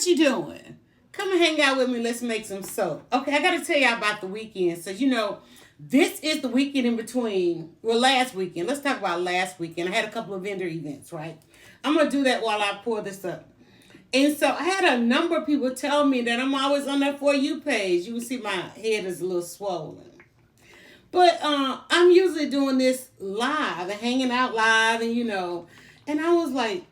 what you doing? Come and hang out with me. Let's make some soap. Okay, I got to tell y'all about the weekend. So, this is the weekend in between. Well, last weekend. Let's talk about last weekend. I had a couple of vendor events, right? I'm going to do that while I pour this up. And so I had a number of people tell me that I'm always on that For You page. You can see my head is a little swollen. But I'm usually doing this live, hanging out live, and I was like,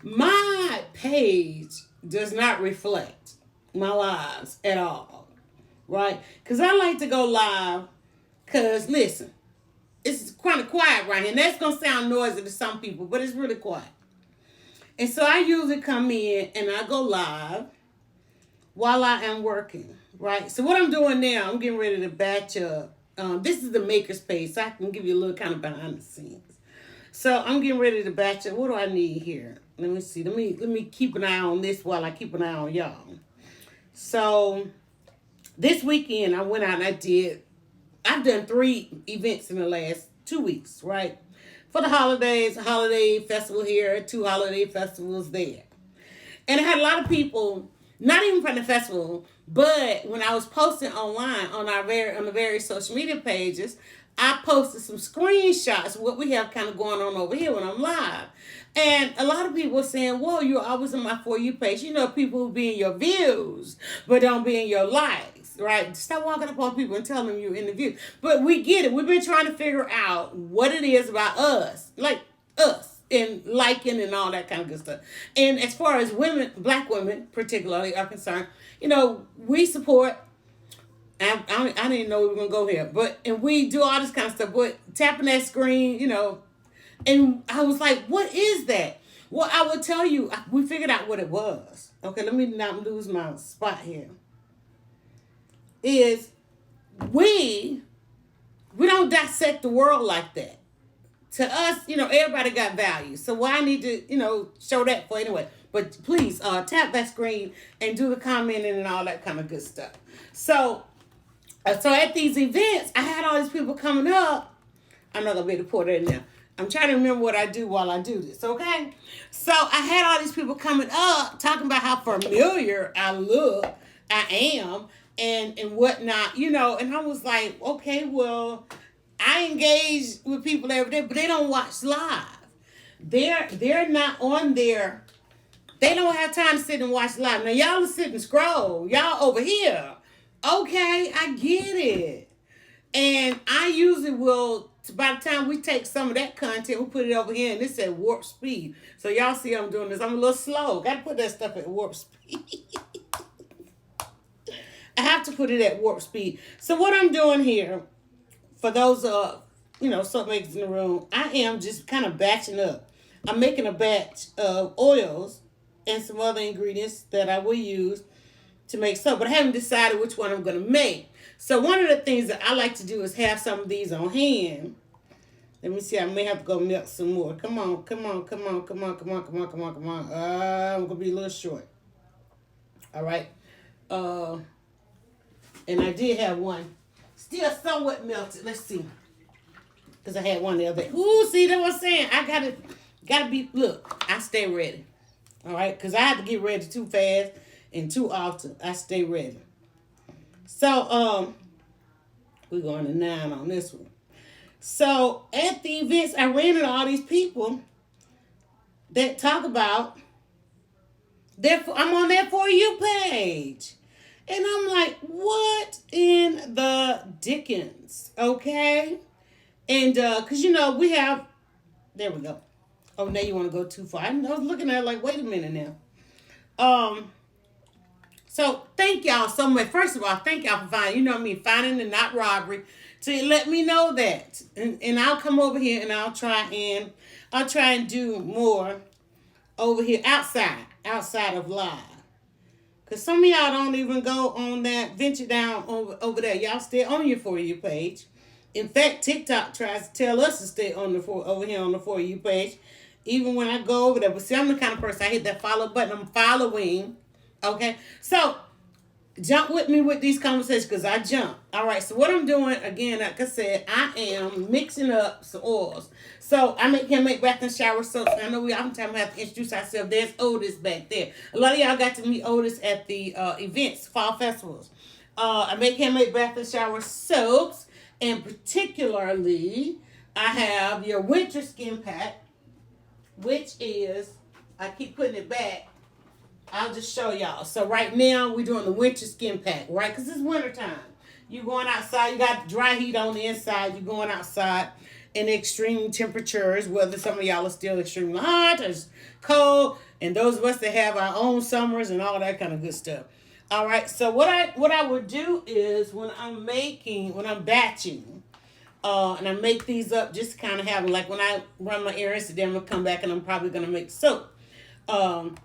my page does not reflect my lives at all, right? Because I like to go live because, listen, it's kind of quiet right here. And that's going to sound noisy to some people, but it's really quiet. And so I usually come in and I go live while I am working, right? So what I'm doing now, I'm getting ready to batch up. This is the maker's page, so I can give you a little kind of behind the scenes. So I'm getting ready to batch up. What do I need here? Let me see. Let me keep an eye on this while I keep an eye on y'all. So this weekend I went out and I've done 3 events in the last 2 weeks, right? For the holidays, a holiday festival here, 2 holiday festivals there. And I had a lot of people, not even from the festival, but when I was posting online on the various social media pages, I posted some screenshots of what we have kind of going on over here when I'm live. And a lot of people were saying, whoa, you're always on my For You page. People who be in your views, but don't be in your likes, right? Stop walking up on people and telling them you're in the view. But we get it. We've been trying to figure out what it is about us, like us, and liking and all that kind of good stuff. And as far as women, black women particularly are concerned, we support. I didn't know we were going to go here. And we do all this kind of stuff. But tapping that screen, and I was like, what is that? Well, I will tell you, we figured out what it was. Okay, let me not lose my spot here. Is we don't dissect the world like that. To us, everybody got value. So why I need to, show that for anyway. But please, tap that screen and do the commenting and all that kind of good stuff. So at these events, I had all these people coming up. I'm not going to be able to pour that in there. I'm trying to remember what I do while I do this, okay? So I had all these people coming up talking about how familiar I look, I am, and whatnot, and I was like, okay, well, I engage with people every day, but they don't watch live. They're not on there. They don't have time to sit and watch live. Now, y'all are sit and scroll. Y'all over here. Okay, I get it. And I usually will, by the time we take some of that content, we put it over here, and it's at warp speed. So y'all see I'm doing this. I'm a little slow. Got to put that stuff at warp speed. I have to put it at warp speed. So what I'm doing here, for those, soap makers in the room, I am just kind of batching up. I'm making a batch of oils and some other ingredients that I will use to make soap, but I haven't decided which one I'm going to make. So one of the things that I like to do is have some of these on hand. Let me see, I may have to go melt some more. Come on. I'm going to be a little short. All right. And I did have one still somewhat melted. Let's see. Because I had one the other day. Ooh, see, that's what I'm saying. I gotta be, look, I stay ready. All right? Because I have to get ready too fast and too often. I stay ready. So, we're going to 9 on this one. So, at the events, I ran into all these people that talk about, I'm on their For You page. And I'm like, what in the dickens? Okay? And, because, we have, there we go. Oh, now you want to go too far. I was looking at it like, wait a minute now. So thank y'all so much. First of all, thank y'all for finding the not robbery to let me know that. And I'll come over here and I'll try and do more over here outside of live. Because some of y'all don't even go on that, venture down over there. Y'all stay on your For You page. In fact, TikTok tries to tell us to stay over here on the For You page, even when I go over there. But see, I'm the kind of person, I hit that follow button. I'm following. Okay? So, Jump with me with these conversations because I jump. All right, so what I'm doing, again, like I said, I am mixing up some oils. So can make bath and shower soaps. I know we oftentimes have to introduce ourselves. There's Otis back there. A lot of y'all got to meet Otis at the events, fall festivals. Can make bath and shower soaps, and particularly, I have your winter skin pack, which is, I keep putting it back. I'll just show y'all. So right now we're doing the winter skin pack, right? Because it's winter time. You going outside, you got dry heat on the inside, you're going outside in extreme temperatures, whether some of y'all are still extremely hot or cold, and those of us that have our own summers and all that kind of good stuff. All right, so what I would do is when I'm batching, and I make these up just to kind of have, like when I run my errands, then I'm going to come back and I'm probably going to make soap. And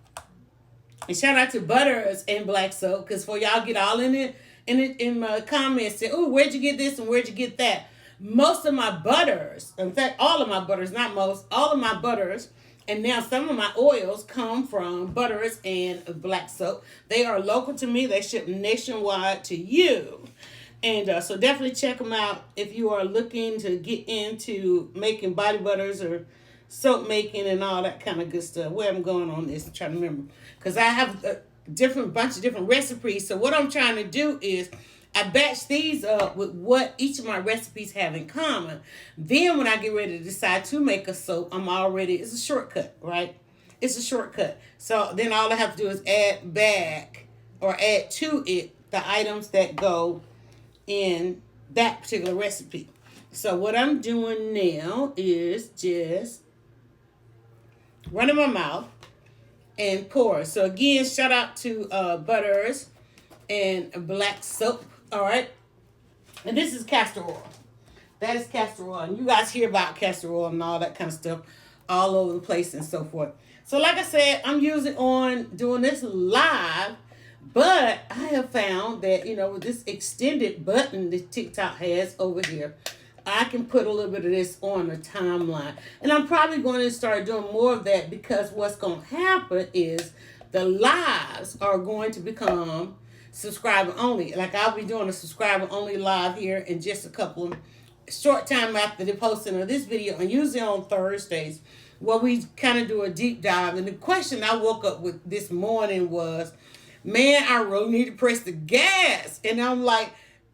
shout out to Butters and Black Soap, because for y'all get all in my comments, say, oh, where'd you get this and where'd you get that? Most of my butters, in fact, all of my butters, not most, all of my butters, and now some of my oils come from Butters and Black Soap. They are local to me. They ship nationwide to you. And so definitely check them out if you are looking to get into making body butters or soap making and all that kind of good stuff. Where I'm going on this, I'm trying to remember. Because I have a bunch of different recipes. So what I'm trying to do is I batch these up with what each of my recipes have in common. Then when I get ready to decide to make a soap, it's a shortcut, right? It's a shortcut. So then all I have to do is add back or add to it the items that go in that particular recipe. So what I'm doing now is just running my mouth and pour. So again, shout out to Butters and Black Soap. All right. And this is castor oil. That is castor oil. And you guys hear about castor oil and all that kind of stuff all over the place and so forth. So like I said, I'm doing this live, but I have found that, with this extended button that TikTok has over here, I can put a little bit of this on the timeline. And I'm probably going to start doing more of that, because what's going to happen is the lives are going to become subscriber only. Like I'll be doing a subscriber only live here in just a couple of short time after the posting of this video, and usually on Thursdays, where we kind of do a deep dive. And the question I woke up with this morning was, man, I really need to press the gas. And I'm like,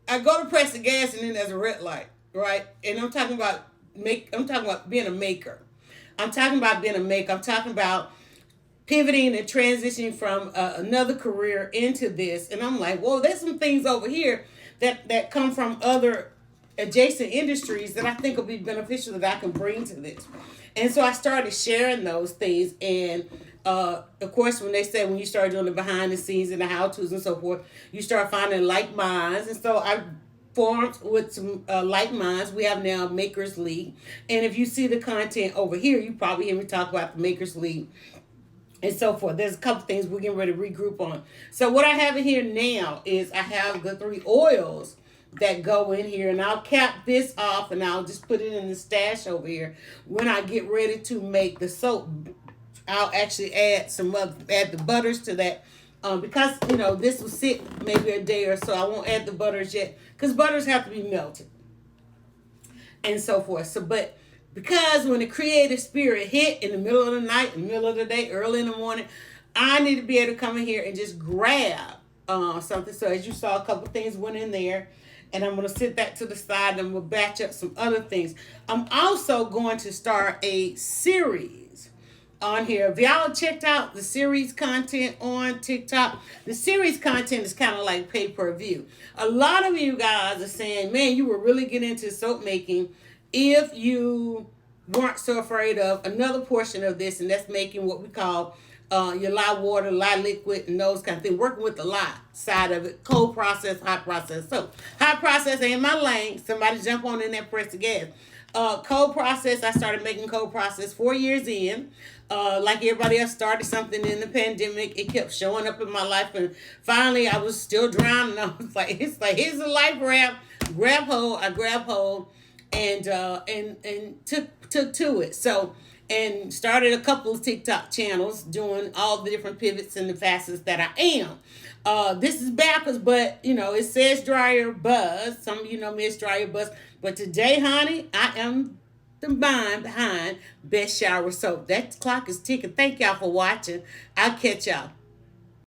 I go to press the gas and then there's a red light, right? And I'm talking about being a maker. I'm talking about pivoting and transitioning from another career into this. And I'm like, whoa, there's some things over here that come from other adjacent industries that I think will be beneficial that I can bring to this. And so I started sharing those things. And of course, when you start doing the behind the scenes and the how-tos and so forth, you start finding like minds. And so I formed with some like minds. We have now Makers League. And if you see the content over here, you probably hear me talk about the Makers League and so forth. There's a couple things we're getting ready to regroup on. So what I have in here now is I have the 3 oils that go in here, and I'll cap this off and I'll just put it in the stash over here. When I get ready to make the soap, I'll actually add the butters to that, because this will sit maybe a day or so. I won't add the butters yet, because butters have to be melted and so forth. So but because when the creative spirit hit in the middle of the night, in the middle of the day, early in the morning, I need to be able to come in here and just grab something. So as you saw, a couple things went in there, and I'm going to sit that to the side, and we'll batch up some other things. I'm also going to start a series on here. If y'all checked out the series content on TikTok, the series content is kind of like pay-per-view. A lot of you guys are saying, man, you were really getting into soap making if you weren't so afraid of another portion of this, and that's making what we call your lye water, lye liquid, and those kind of things. Working with the lye side of it, cold process, hot process. So hot process ain't my lane. Somebody jump on in there, press the gas. Cold process, I started making cold process 4 years in. Like everybody else, started something in the pandemic. It kept showing up in my life, and finally I was still drowning. I was like, here's a life raft. I grab hold, and took to it. So and started a couple of TikTok channels doing all the different pivots and the facets that I am. This is backwards, but it says dryer buzz. Some of you know me as dryer buzz. But today, honey, I am the mind behind best shower soap. That clock is ticking. Thank y'all for watching. I'll catch y'all.